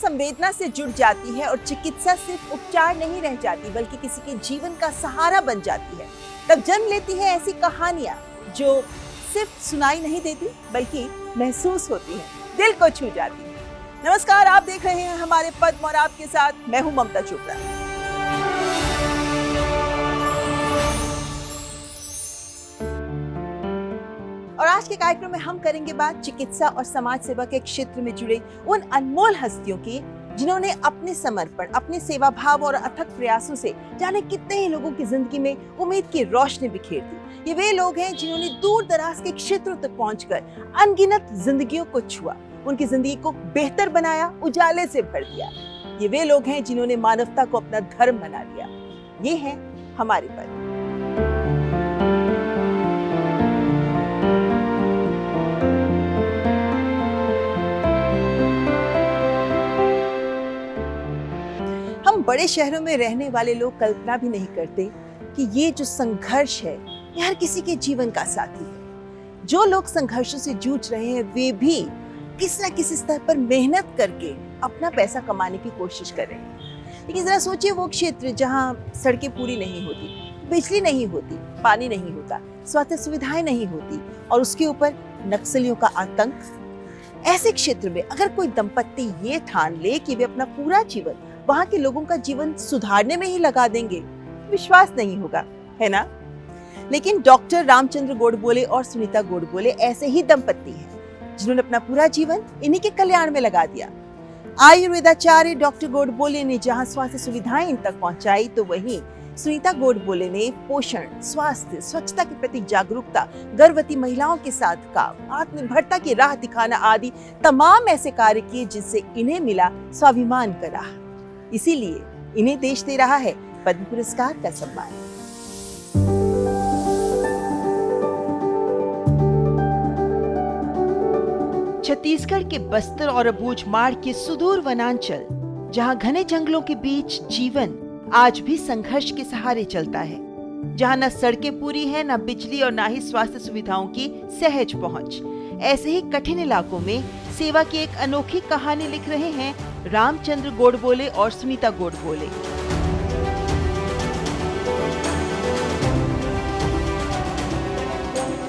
संवेदना से जुड़ जाती है और चिकित्सा सिर्फ उपचार नहीं रह जाती बल्कि किसी के जीवन का सहारा बन जाती है, तब जन्म लेती है ऐसी कहानियां जो सिर्फ सुनाई नहीं देती बल्कि महसूस होती है, दिल को छू जाती है। नमस्कार, आप देख रहे हैं हमारे पद्म और आपके साथ मैं हूं ममता चोपड़ा। और आज के कार्यक्रम में हम करेंगे बात चिकित्सा और समाज सेवा के क्षेत्र में जुड़े उन अनमोल हस्तियों की जिन्होंने अपने समर्पण, अपने सेवा भाव और अथक प्रयासों से जाने कितने ही लोगों की जिंदगी में उम्मीद की रोशनी बिखेर दी। ये वे लोग हैं जिन्होंने दूर दराज के क्षेत्रों तक पहुंचकर अनगिनत जिंदगियों को छुआ, उनकी जिंदगी को बेहतर बनाया, उजाले से भर दिया। ये वे लोग हैं जिन्होंने मानवता को अपना धर्म बना लिया। ये है हमारे पद्म। हम बड़े शहरों में रहने वाले लोग कल्पना भी नहीं करते कि ये जो संघर्ष है ये हर किसी के जीवन का साथी है। जो लोग संघर्षों से जूझ रहे हैं वे भी किसी न किसी स्तर पर मेहनत करके अपना पैसा कमाने की कोशिश कर रहे हैं। लेकिन जरा सोचिए वो क्षेत्र जहाँ सड़कें पूरी नहीं होती, बिजली नहीं होती, पानी नहीं होता, स्वास्थ्य सुविधाएं नहीं होती और उसके ऊपर नक्सलियों का आतंक। ऐसे क्षेत्र में अगर कोई दंपत्ति ये ठान ले कि वे अपना पूरा जीवन वहां के लोगों का जीवन सुधारने में ही लगा देंगे, विश्वास नहीं होगा, है ना? लेकिन डॉक्टर रामचंद्र गोडबोले और सुनीता गोडबोले ऐसे ही दंपत्ति हैं जिन्होंने अपना पूरा जीवन इन्हीं के कल्याण में लगा दिया। आयुर्वेदाचार्य डॉक्टर गोडबोले ने जहां स्वास्थ्य सुविधाएं इन तक पहुंचाई, तो वहीं सुनीता गोडबोले ने पोषण, स्वास्थ्य, स्वच्छता के प्रति जागरूकता, गर्भवती महिलाओं के साथ काम, आत्मनिर्भरता की राह दिखाना आदि तमाम ऐसे कार्य किए जिससे इन्हें मिला स्वाभिमान का राह। इसीलिए इन्हें देश दे रहा है पद्म पुरस्कार का सम्मान। छत्तीसगढ़ के बस्तर और अबूझमाड़ के सुदूर वनांचल, जहां घने जंगलों के बीच जीवन आज भी संघर्ष के सहारे चलता है, जहां न सड़कें पूरी हैं, न बिजली और न ही स्वास्थ्य सुविधाओं की सहज पहुंच। ऐसे ही कठिन इलाकों में सेवा की एक अनोखी कहानी लिख रहे हैं रामचंद्र गोडबोले और सुनीता गोडबोले।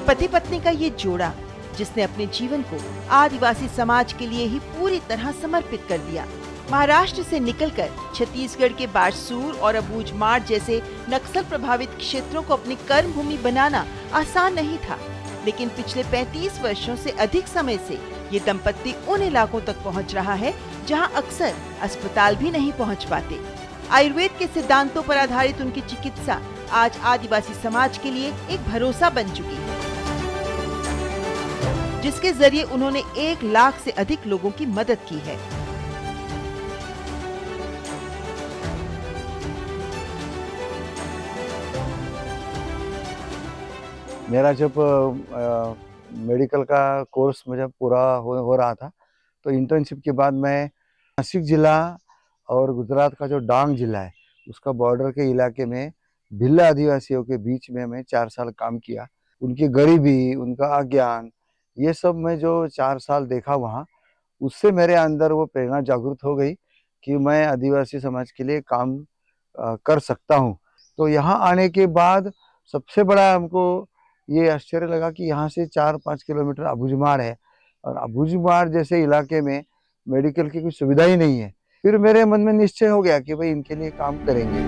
पति पत्नी का ये जोड़ा जिसने अपने जीवन को आदिवासी समाज के लिए ही पूरी तरह समर्पित कर दिया। महाराष्ट्र से निकलकर छत्तीसगढ़ के बारसूर और अबूझमाड़ जैसे नक्सल प्रभावित क्षेत्रों को अपनी कर्म भूमि बनाना आसान नहीं था, लेकिन पिछले 35 वर्षों से अधिक समय से ये दंपत्ति उन इलाकों तक पहुंच रहा है जहां अक्सर अस्पताल भी नहीं पहुंच पाते। आयुर्वेद के सिद्धांतों पर आधारित उनकी चिकित्सा आज आदिवासी समाज के लिए एक भरोसा बन चुकी है, जिसके जरिए उन्होंने 1 लाख से अधिक लोगों की मदद की है। मेरा जब मेडिकल का कोर्स मुझे पूरा हो रहा था, तो इंटर्नशिप के बाद मैं नासिक जिला और गुजरात का जो डांग जिला है उसका बॉर्डर के इलाके में भिल्ला आदिवासियों के बीच में मैं 4 साल काम किया। उनकी गरीबी, उनका अज्ञान, ये सब मैं जो 4 साल देखा वहाँ, उससे मेरे अंदर वो प्रेरणा जागृत हो गई कि मैं आदिवासी समाज के लिए काम कर सकता हूँ। तो यहाँ आने के बाद सबसे बड़ा हमको ये आश्चर्य लगा कि यहाँ से 4-5 किलोमीटर अबूझमाड़ है और अबूझमाड़ जैसे इलाके में मेडिकल की कोई सुविधा ही नहीं है। फिर मेरे मन में निश्चय हो गया कि भाई इनके लिए काम करेंगे।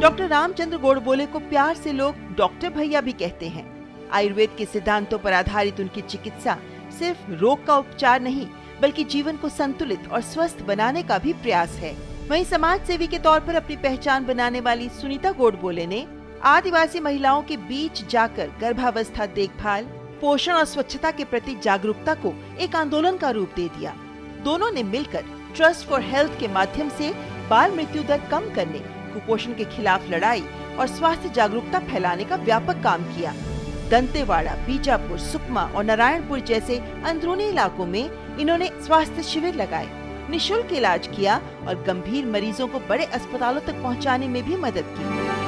डॉक्टर रामचंद्र गोडबोले को प्यार से लोग डॉक्टर भैया भी कहते हैं। आयुर्वेद के सिद्धांतों पर आधारित उनकी चिकित्सा सिर्फ रोग का उपचार नहीं बल्कि जीवन को संतुलित और स्वस्थ बनाने का भी प्रयास है। वहीं समाज सेवी के तौर पर अपनी पहचान बनाने वाली सुनीता गोडबोले ने आदिवासी महिलाओं के बीच जाकर गर्भावस्था देखभाल, पोषण और स्वच्छता के प्रति जागरूकता को एक आंदोलन का रूप दे दिया। दोनों ने मिलकर ट्रस्ट फॉर हेल्थ के माध्यम से बाल मृत्यु दर कम करने, कुपोषण के खिलाफ लड़ाई और स्वास्थ्य जागरूकता फैलाने का व्यापक काम किया। दंतेवाड़ा, बीजापुर, सुकमा और नारायणपुर जैसे अंदरूनी इलाकों में इन्होंने स्वास्थ्य शिविर लगाए, निशुल्क इलाज किया और गंभीर मरीजों को बड़े अस्पतालों तक पहुंचाने में भी मदद की।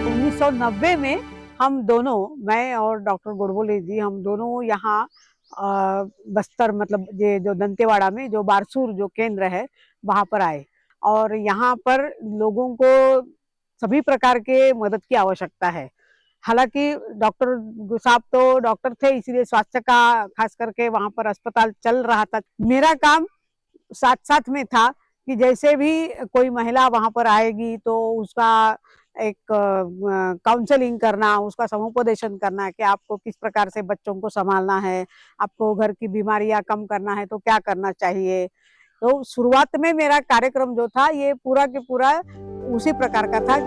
1990 में हम दोनों, मैं और डॉक्टर गोडबोले जी, हम दोनों यहाँ बस्तर मतलब ये जो दंतेवाड़ा में जो बारसूर जो केंद्र है वहाँ पर आए। और यहाँ पर लोगों को सभी प्रकार के मदद की आवश्यकता है। हालांकि डॉक्टर साहब तो डॉक्टर थे, इसीलिए स्वास्थ्य का खास करके वहाँ पर अस्पताल चल रहा था। मेरा काम साथ साथ में था कि जैसे भी कोई महिला वहां पर आएगी तो उसका एक काउंसलिंग करना, उसका समुपदेशन करना कि आपको किस प्रकार से बच्चों को संभालना है, आपको घर की बीमारियां कम करना है तो क्या करना चाहिए। तो शुरुआत में मेरा कार्यक्रम जो था ये पूरा के पूरा उसी प्रकार का था।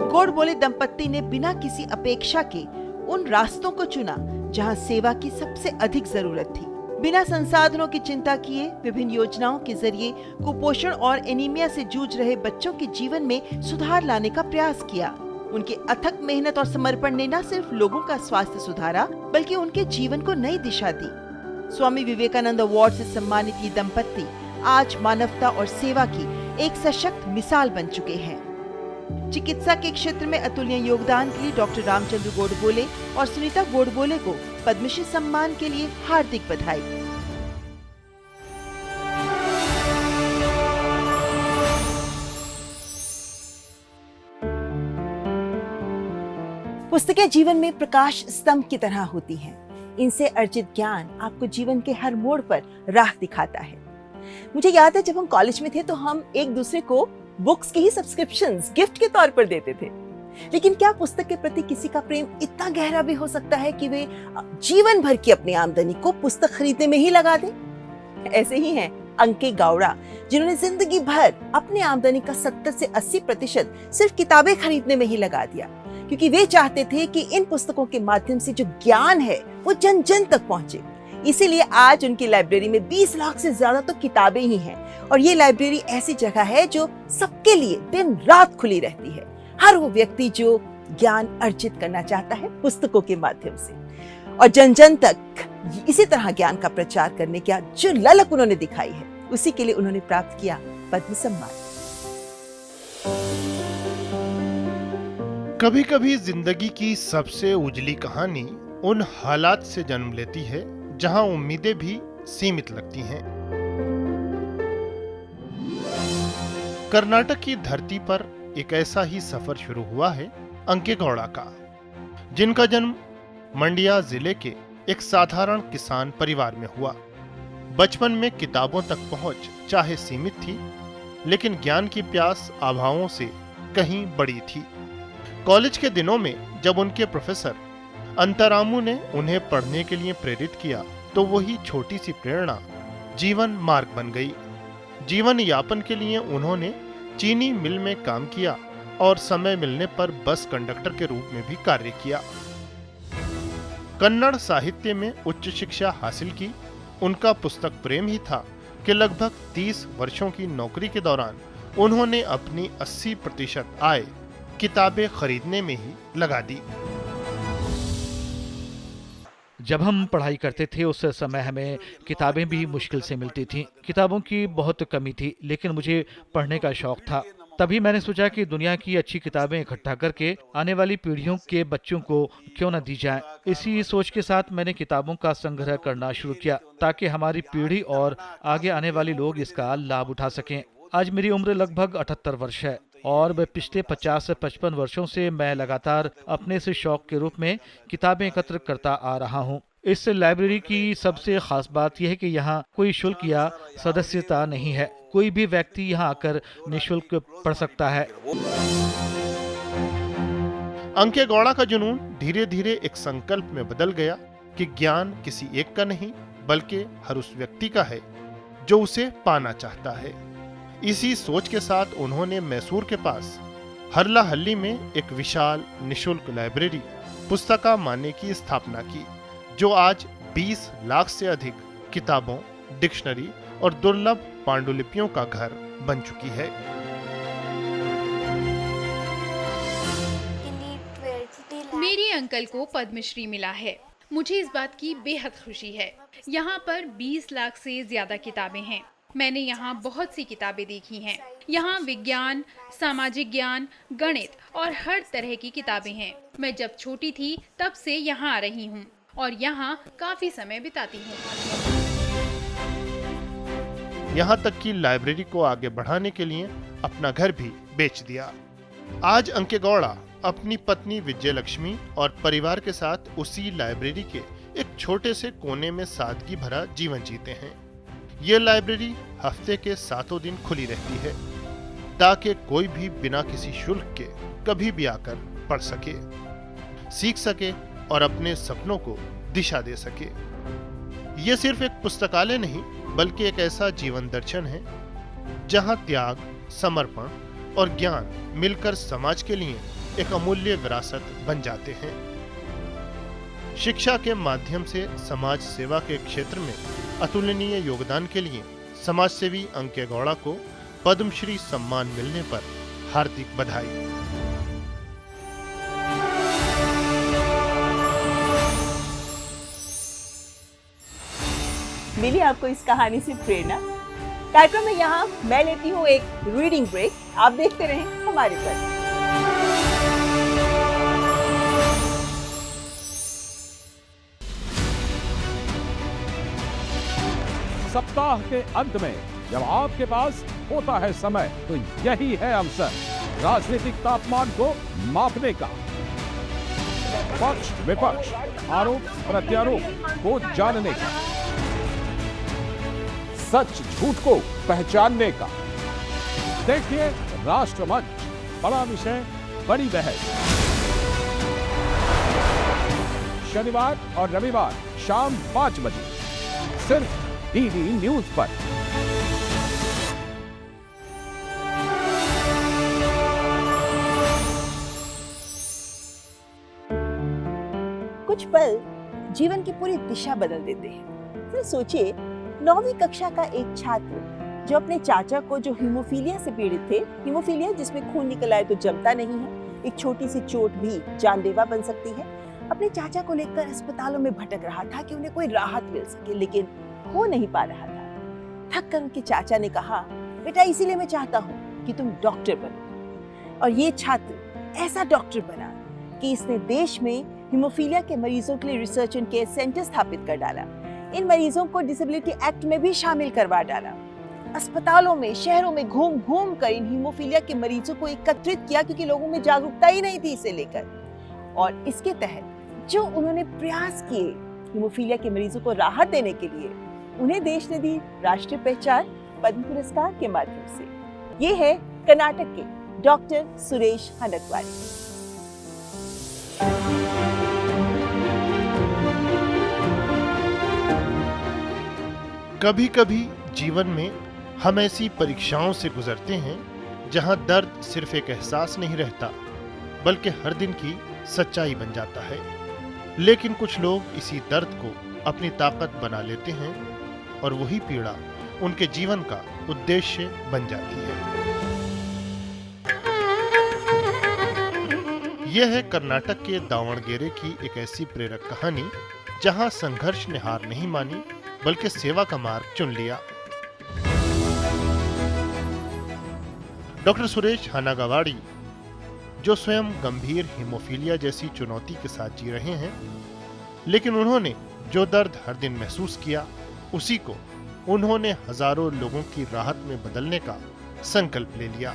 गोडबोले दंपत्ति ने बिना किसी अपेक्षा के उन रास्तों को चुना जहां सेवा की सबसे अधिक जरूरत थी। बिना संसाधनों की चिंता किए विभिन्न योजनाओं के जरिए कुपोषण और एनीमिया से जूझ रहे बच्चों के जीवन में सुधार लाने का प्रयास किया। उनके अथक मेहनत और समर्पण ने न सिर्फ लोगों का स्वास्थ्य सुधारा बल्कि उनके जीवन को नई दिशा दी। स्वामी विवेकानंद अवार्ड से सम्मानित ये दंपत्ति आज मानवता और सेवा की एक सशक्त मिसाल बन चुके हैं। चिकित्सा के क्षेत्र में अतुलनीय योगदान के लिए डॉक्टर रामचंद्र गोडबोले और सुनीता गोडबोले को पद्मश्री सम्मान के लिए हार्दिक बधाई। पुस्तकें जीवन में प्रकाश स्तंभ की तरह होती हैं। इनसे अर्जित ज्ञान आपको जीवन के हर मोड़ पर राह दिखाता है। मुझे याद है जब हम कॉलेज में थे तो हम एक दूसरे को बुक्स की ही सब्सक्रिप्शंस गिफ्ट के तौर पर देते थे। लेकिन क्या पुस्तक के प्रति किसी का प्रेम इतना गहरा भी हो सकता है कि वे जीवन भर की अपनी आमदनी को पुस्तक खरीदने में ही लगा दें? ऐसे ही हैं अंके गौड़ा, जिन्होंने जिंदगी भर अपनी आमदनी का 70 से 80% सिर्फ किताबें खरीदने में ही लगा दिया, क्योंकि वे चाहते थे कि इन पुस्तकों के माध्यम से जो ज्ञान है वो जन जन तक पहुंचे। इसीलिए आज उनकी लाइब्रेरी में 20 लाख से ज्यादा तो किताबें ही हैं। और ये लाइब्रेरी ऐसी जगह है जो सबके लिए दिन रात खुली रहती है। हर वो व्यक्ति जो ज्ञान अर्जित करना चाहता है पुस्तकों के माध्यम से और जन जन तक इसी तरह ज्ञान का प्रचार करने का जो ललक उन्होंने दिखाई है, उसी के लिए उन्होंने प्राप्त किया पद्म सम्मान। कभी कभी जिंदगी की सबसे उजली कहानी उन हालात से जन्म लेती है जहां उम्मीदें भी सीमित लगती हैं। कर्नाटक की धरती पर एक ऐसा ही सफर शुरू हुआ है अंके गौड़ा का, जिनका जन्म मंडिया जिले के एक साधारण किसान परिवार में हुआ। बचपन में किताबों तक पहुंच चाहे सीमित थी, लेकिन ज्ञान की प्यास आभाओं से कहीं बड़ी थी। कॉलेज के दिनों में जब उनके प्रोफेसर अंतरामू ने उन्हें पढ़ने के लिए प्रेरित किया तो वही छोटी सी प्रेरणा जीवन मार्ग बन गई। जीवन यापन के लिए उन्होंने चीनी मिल में काम किया और समय मिलने पर बस कंडक्टर के रूप में भी कार्य किया। कन्नड़ साहित्य में उच्च शिक्षा हासिल की। उनका पुस्तक प्रेम ही था कि लगभग 30 वर्षों की नौकरी के दौरान उन्होंने अपनी 80% आय किताबें खरीदने में ही लगा दी। जब हम पढ़ाई करते थे उस समय हमें किताबें भी मुश्किल से मिलती थीं। किताबों की बहुत कमी थी, लेकिन मुझे पढ़ने का शौक था। तभी मैंने सोचा कि दुनिया की अच्छी किताबें इकट्ठा करके आने वाली पीढ़ियों के बच्चों को क्यों न दी जाए। इसी सोच के साथ मैंने किताबों का संग्रह करना शुरू किया ताकि हमारी पीढ़ी और आगे आने वाले लोग इसका लाभ उठा सकें। आज मेरी उम्र लगभग 78 वर्ष है और पिछले 50 से 55 वर्षों से मैं लगातार अपने से शौक के रूप में किताबें एकत्र करता आ रहा हूँ। इस लाइब्रेरी की सबसे खास बात यह है कि यहाँ कोई शुल्क या सदस्यता नहीं है। कोई भी व्यक्ति यहाँ आकर निःशुल्क पढ़ सकता है। अंके गौड़ा का जुनून धीरे धीरे एक संकल्प में बदल गया कि ज्ञान किसी एक का नहीं बल्कि हर उस व्यक्ति का है जो उसे पाना चाहता है। इसी सोच के साथ उन्होंने मैसूर के पास हरला हल्ली में एक विशाल निःशुल्क लाइब्रेरी पुस्तका माने की स्थापना की, जो आज 20 लाख से अधिक किताबों, डिक्शनरी और दुर्लभ पांडुलिपियों का घर बन चुकी है। मेरे अंकल को पद्मश्री मिला है। मुझे इस बात की बेहद खुशी है। यहाँ पर 20 लाख से ज्यादा किताबें हैं। मैंने यहाँ बहुत सी किताबें देखी हैं। यहाँ विज्ञान, सामाजिक ज्ञान, गणित और हर तरह की किताबें हैं। मैं जब छोटी थी तब से यहाँ आ रही हूँ। और यहाँ काफी समय बिताती हूँ। यहाँ तक कि लाइब्रेरी को आगे बढ़ाने के लिए अपना घर भी बेच दिया। आज अंकेगौड़ा अपनी पत्नी विजयलक्ष्मी और परिवार के साथ उसी लाइब्रेरी के एक छोटे से कोने में सादगी भरा जीवन जीते हैं। ये लाइब्रेरी हफ्ते के 7 दिन खुली रहती है ताकि कोई भी बिना किसी शुल्क के कभी भी आकर पढ़ सके, सीख सके और अपने सपनों को दिशा दे सके। ये सिर्फ एक पुस्तकालय नहीं बल्कि एक ऐसा जीवन दर्शन है जहां त्याग, समर्पण और ज्ञान मिलकर समाज के लिए एक अमूल्य विरासत बन जाते हैं। शिक्षा के माध्यम से समाज सेवा के क्षेत्र में अतुलनीय योगदान के लिए समाजसेवी अंकेगौड़ा को पद्मश्री सम्मान मिलने पर हार्दिक बधाई। मिली आपको इस कहानी से प्रेरणा? कार्यक्रम में यहाँ मैं लेती हूँ एक रीडिंग ब्रेक। आप देखते रहें हमारे पर। सप्ताह के अंत में जब आपके पास होता है समय तो यही है अवसर राजनीतिक तापमान को मापने का। पक्ष विपक्ष, आरोप प्रत्यारोप को जानने का, सच झूठ को पहचानने का। देखिए राष्ट्रमंच, बड़ा विषय बड़ी बहस। शनिवार और रविवार शाम 5 बजे सिर्फ डीडी न्यूज पर। कुछ पल जीवन की पूरी दिशा बदल देते हैं। फिर सोचिए 9वीं कक्षा का एक छात्र जो अपने चाचा को, जो हीमोफीलिया से पीड़ित थे, हीमोफीलिया जिसमें खून निकल आए तो जमता नहीं है, एक छोटी सी चोट भी जानलेवा बन सकती है, अपने चाचा को लेकर अस्पतालों में भटक रहा था कि उन्हें कोई राहत मिल सके, लेकिन हो नहीं पा रहा था। थक कर उनके चाचा ने कहा, बेटा इसीलिए मैं चाहता हूँ कि तुम डॉक्टर बनो। और ये छात्र ऐसा डॉक्टर बना कि इसने देश में हीमोफीलिया के मरीजों के लिए रिसर्च एंड केयर सेंटर स्थापित कर डाला। इन मरीजों को डिसेबिलिटी एक्ट में भी शामिल करवा डाला। अस्पतालों में, शहरों में घूम घूम कर इन हीमोफीलिया के मरीजों को एकत्रित किया क्योंकि लोगों में जागरूकता ही नहीं थी इसे लेकर। और इसके तहत जो उन्होंने प्रयास किए हीमोफीलिया के मरीजों को राहत देने के लिए, उन्हें देश ने दी राष्ट्रीय पहचान पद्म पुरस्कार के माध्यम से। ये है कर्नाटक के डॉक्टर सुरेश हनकवारी। कभी कभी जीवन में हम ऐसी परीक्षाओं से गुजरते हैं जहां दर्द सिर्फ एक एहसास नहीं रहता बल्कि हर दिन की सच्चाई बन जाता है। लेकिन कुछ लोग इसी दर्द को अपनी ताकत बना लेते हैं और वही पीड़ा उनके जीवन का उद्देश्य बन जाती है। यह है कर्नाटक के दावणगेरे की एक ऐसी प्रेरक कहानी जहां संघर्ष ने हार नहीं मानी बल्कि सेवा का मार्ग चुन लिया। डॉक्टर सुरेश हनागवाड़ी, जो स्वयं गंभीर हीमोफीलिया जैसी चुनौती के साथ जी रहे हैं, लेकिन उन्होंने जो दर्द हर दिन महसूस किया उसी को उन्होंने हजारों लोगों की राहत में बदलने का संकल्प ले लिया।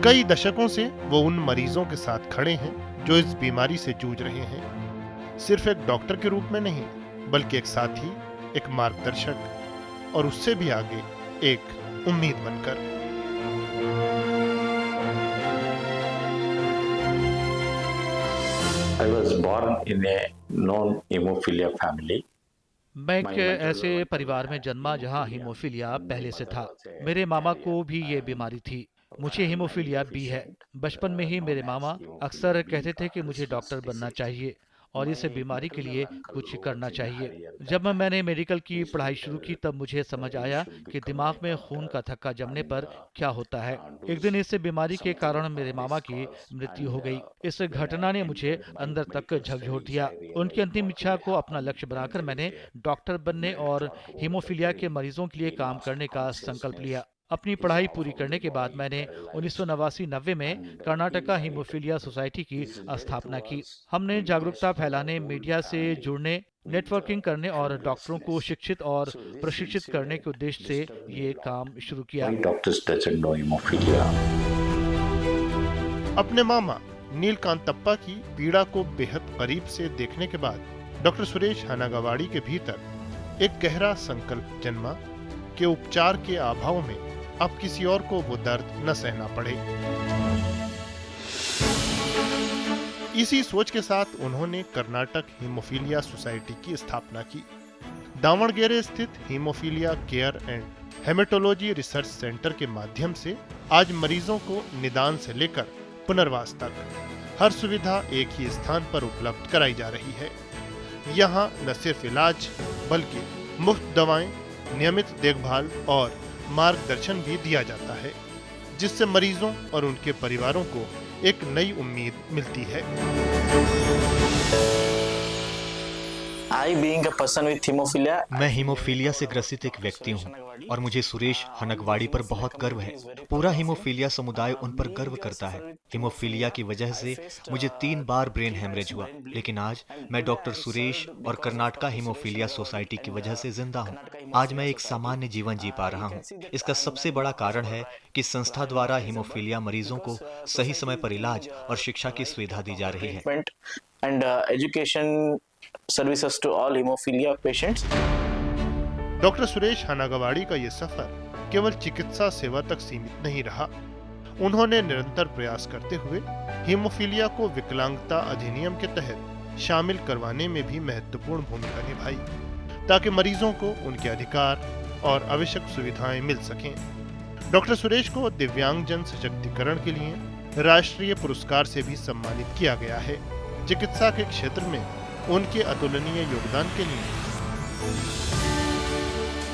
कई दशकों से वो उन मरीजों के साथ खड़े हैं जो इस बीमारी से जूझ रहे हैं, सिर्फ एक डॉक्टर के रूप में नहीं बल्कि एक साथी, एक मार्गदर्शक और उससे भी आगे एक उम्मीद बनकर। I was born in a non-hemophilia family. मैं एक ऐसे परिवार में जन्मा जहां हीमोफीलिया पहले से था। मेरे मामा को भी ये बीमारी थी। मुझे हीमोफीलिया भी है। बचपन में ही मेरे मामा अक्सर कहते थे कि मुझे डॉक्टर बनना चाहिए और इस बीमारी के लिए कुछ करना चाहिए। जब मैंने मेडिकल की पढ़ाई शुरू की तब मुझे समझ आया कि दिमाग में खून का थक्का जमने पर क्या होता है। एक दिन इस बीमारी के कारण मेरे मामा की मृत्यु हो गई। इस घटना ने मुझे अंदर तक झकझोर दिया। उनकी अंतिम इच्छा को अपना लक्ष्य बनाकर मैंने डॉक्टर बनने और हीमोफीलिया के मरीजों के लिए काम करने का संकल्प लिया। अपनी पढ़ाई पूरी करने के बाद मैंने 1989-90 में कर्नाटका हीमोफीलिया सोसाइटी की स्थापना की। हमने जागरूकता फैलाने, मीडिया से जुड़ने, नेटवर्किंग करने और डॉक्टरों को शिक्षित और प्रशिक्षित करने के उद्देश्य से ये काम शुरू किया। Why doctors doesn't know hemophilia? अपने मामा नीलकांतप्पा की पीड़ा को बेहद करीब से देखने के बाद डॉक्टर सुरेश हनागवाड़ी के भीतर एक गहरा संकल्प जन्मा कि उपचार के अभाव में अब किसी और को वो दर्द न सहना पड़े। इसी सोच के साथ उन्होंने कर्नाटक हीमोफीलिया सोसाइटी की स्थापना की। दावणगेरे स्थित haemophilia care and haematology research centre के माध्यम से आज मरीजों को निदान से लेकर पुनर्वास तक हर सुविधा एक ही स्थान पर उपलब्ध कराई जा रही है। यहाँ न सिर्फ इलाज बल्कि मुफ्त दवाएं, नियमित देखभाल और मार्गदर्शन भी दिया जाता है, जिससे मरीजों और उनके परिवारों को एक नई उम्मीद मिलती है। I being a person with hemophilia, मैं हीमोफीलिया से ग्रसित एक व्यक्ति हूँ और मुझे सुरेश हनगवाड़ी पर बहुत गर्व है। पूरा हीमोफीलिया समुदाय उन पर गर्व करता है। हीमोफीलिया की वजह से मुझे 3 बार ब्रेन हेमरेज हुआ, लेकिन आज मैं डॉक्टर सुरेश और कर्नाटका हीमोफीलिया सोसाइटी की वजह से जिंदा हूँ। आज मैं एक सामान्य जीवन जी पा रहा हूँ। इसका सबसे बड़ा कारण है कि संस्था द्वारा हीमोफीलिया मरीजों को सही समय पर इलाज और शिक्षा की सुविधा दी जा रही है। and education services to all hemophilia patients. Doctor Suresh Hanagwadi का ये सफर केवल चिकित्सा सेवा तक सीमित नहीं रहा। उन्होंने निरंतर प्रयास करते हुए हीमोफीलिया को विकलांगता अधिनियम के तहत शामिल करवाने में भी महत्वपूर्ण भूमिका निभाई, ताकि मरीजों को उनके अधिकार और आवश्यक सुविधाएं मिल सकें। डॉक्टर सुरेश को दिव्यांगजन सशक्तिकरण के लिए राष्ट्रीय पुरस्कार से भी सम्मानित किया गया है। चिकित्सा के क्षेत्र में उनके अतुलनीय योगदान के लिए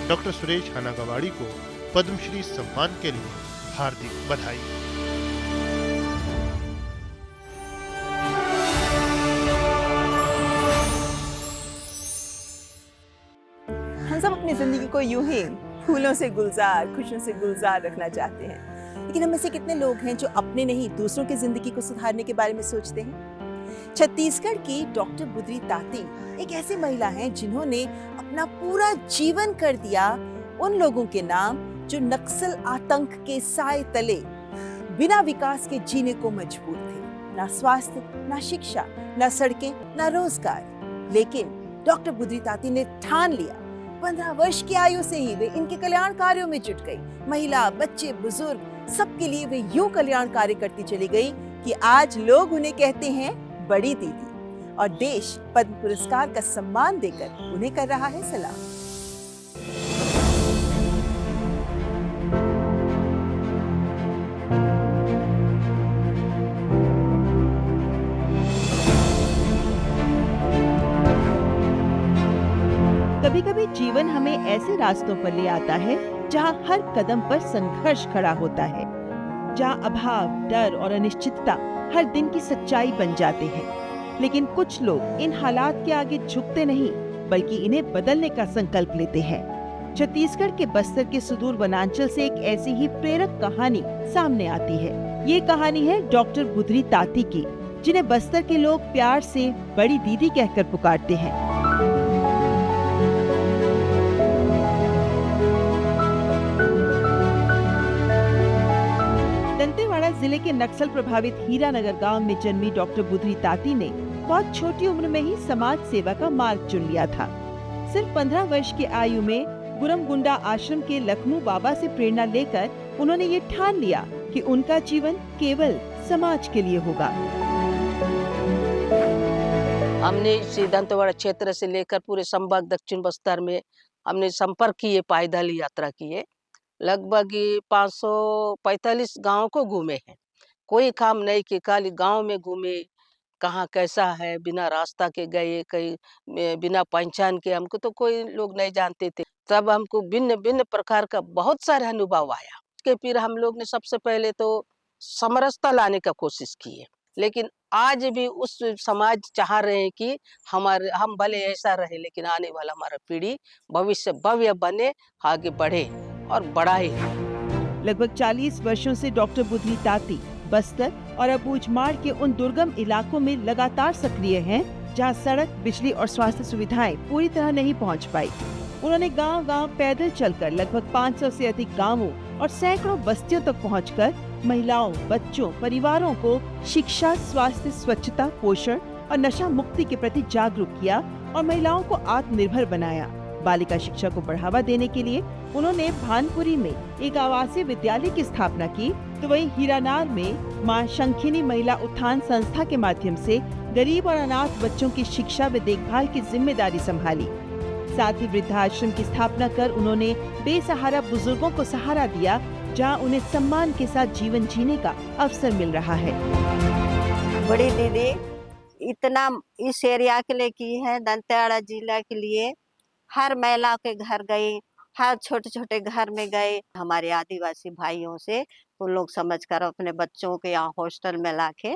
डॉक्टर सुरेश हनागवाड़ी को पद्मश्री सम्मान के लिए हार्दिक बधाई। हम सब अपनी जिंदगी को यूं ही फूलों से गुलजार, खुशियों से गुलजार रखना चाहते हैं, लेकिन हम में से कितने लोग हैं जो अपने नहीं दूसरों की जिंदगी को सुधारने के बारे में सोचते हैं। छत्तीसगढ़ की डॉक्टर बुद्री ताती एक ऐसी महिला हैं जिन्होंने अपना पूरा जीवन कर दिया उन लोगों के नाम जो नक्सल आतंक के साए तले बिना विकास के जीने को मजबूर थे। ना स्वास्थ्य, ना शिक्षा, ना सड़कें, ना रोजगार। लेकिन डॉक्टर बुद्री ताती ने ठान लिया, 15 वर्ष की आयु से ही वे इनके कल्याण कार्यों में जुट गई। महिला, बच्चे, बुजुर्ग सबके लिए वे यूं कल्याण कार्य करती चली गई कि आज लोग उन्हें कहते हैं बड़ी दीदी, और देश पद्म पुरस्कार का सम्मान देकर उन्हें कर रहा है सलाम। कभी-कभी जीवन हमें ऐसे रास्तों पर ले आता है जहां हर कदम पर संघर्ष खड़ा होता है, जहां अभाव, डर और अनिश्चितता हर दिन की सच्चाई बन जाते हैं। लेकिन कुछ लोग इन हालात के आगे झुकते नहीं, बल्कि इन्हें बदलने का संकल्प लेते हैं। छत्तीसगढ़ के बस्तर के सुदूर वनांचल से एक ऐसी ही प्रेरक कहानी सामने आती है। ये कहानी है डॉक्टर बुद्री ताती की, जिन्हें बस्तर के लोग प्यार से बड़ी दीदी कहकर पुकारते हैं। दंतेवाड़ा जिले के नक्सल प्रभावित हीरानगर गांव में जन्मी डॉक्टर बुद्री ताती ने बहुत छोटी उम्र में ही समाज सेवा का मार्ग चुन लिया था। सिर्फ 15 वर्ष की आयु में गुरमगुंडा आश्रम के लखनऊ बाबा से प्रेरणा लेकर उन्होंने ये ठान लिया कि उनका जीवन केवल समाज के लिए होगा। हमने इसी दंतेवाड़ा क्षेत्र से लेकर पूरे संभाग दक्षिण बस्तर में हमने संपर्क किए, पायदल यात्रा किए। लगभग 545 गांव को घूमे हैं। कोई काम नहीं कि खाली गांव में घूमे, कहाँ कैसा है, बिना रास्ता के गए, कहीं बिना पहचान के, हमको तो कोई लोग नहीं जानते थे। तब हमको भिन्न भिन्न प्रकार का बहुत सारे अनुभव आया। के फिर हम लोग ने सबसे पहले तो समरसता लाने का कोशिश की है, लेकिन आज भी उस समाज चाह रहे हैं कि हम भले ऐसा रहे, लेकिन आने वाला हमारा पीढ़ी भविष्य भव्य बने, आगे बढ़े और बढ़ाए। लगभग 40 वर्षों से डॉक्टर बुधरी ताती बस्तर और अबूझमाड़ के उन दुर्गम इलाकों में लगातार सक्रिय हैं जहां सड़क, बिजली और स्वास्थ्य सुविधाएं पूरी तरह नहीं पहुंच पाई। उन्होंने गांव-गांव पैदल चलकर लगभग 500 से अधिक गांवों और सैकड़ों बस्तियों तक पहुंचकर महिलाओं, बच्चों, परिवारों को शिक्षा, स्वास्थ्य, स्वच्छता, पोषण और नशा मुक्ति के प्रति जागरूक किया और महिलाओं को आत्मनिर्भर बनाया। बालिका शिक्षा को बढ़ावा देने के लिए उन्होंने भानपुरी में एक आवासीय विद्यालय की स्थापना की, तो वहीं हीरानार में मां शंखिनी महिला उत्थान संस्था के माध्यम से गरीब और अनाथ बच्चों की शिक्षा व देखभाल की जिम्मेदारी संभाली। साथ ही वृद्धाश्रम की स्थापना कर उन्होंने बेसहारा बुजुर्गों को सहारा दिया, जहां उन्हें सम्मान के साथ जीवन जीने का अवसर मिल रहा है। बड़ी दीदी इतना इस एरिया के लिए की है, दंतेवाड़ा जिला के लिए हर महिला के घर गई, हर छोटे छोटे घर में गए। हमारे आदिवासी भाइयों से वो लोग समझकर अपने बच्चों के यहाँ हॉस्टल में लाके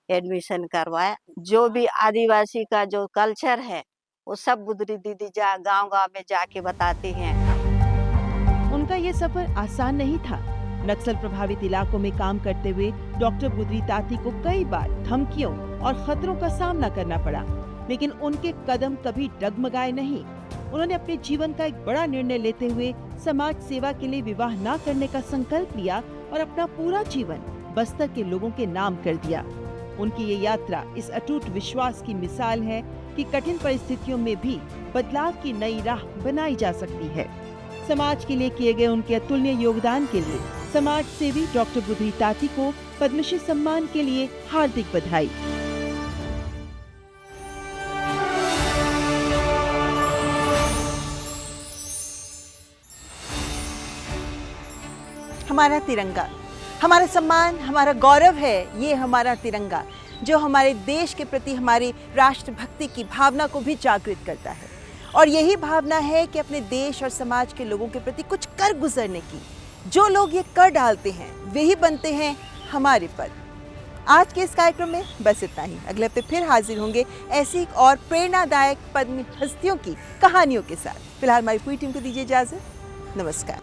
एडमिशन करवाए। जो भी आदिवासी का जो कल्चर है वो सब बुधरी दीदी गांव-गांव में जाके बताती हैं। उनका ये सफर आसान नहीं था। नक्सल प्रभावित इलाकों में काम करते हुए डॉक्टर बुधरी ताती को कई बार धमकियों और खतरों का सामना करना पड़ा, लेकिन उनके कदम कभी डगमगाए नहीं। उन्होंने अपने जीवन का एक बड़ा निर्णय लेते हुए समाज सेवा के लिए विवाह न करने का संकल्प लिया और अपना पूरा जीवन बस्तर के लोगों के नाम कर दिया। उनकी ये यात्रा इस अटूट विश्वास की मिसाल है कि कठिन परिस्थितियों में भी बदलाव की नई राह बनाई जा सकती है। समाज के लिए किए गए उनके अतुलनीय योगदान के लिए समाज सेवी डॉक्टर बुधरी ताती को पद्मश्री सम्मान के लिए हार्दिक बधाई। हमारा तिरंगा, हमारा सम्मान, हमारा गौरव है। ये हमारा तिरंगा जो हमारे देश के प्रति हमारी राष्ट्रभक्ति की भावना को भी जागृत करता है, और यही भावना है कि अपने देश और समाज के लोगों के प्रति कुछ कर गुजरने की। जो लोग ये कर डालते हैं वही बनते हैं हमारे पद। आज के इस कार्यक्रम में बस इतना ही। अगले हफ्ते फिर हाजिर होंगे ऐसी एक और प्रेरणादायक पद्म हस्तियों की कहानियों के साथ। फिलहाल हमारी पूरी टीम को दीजिए इजाजत। नमस्कार।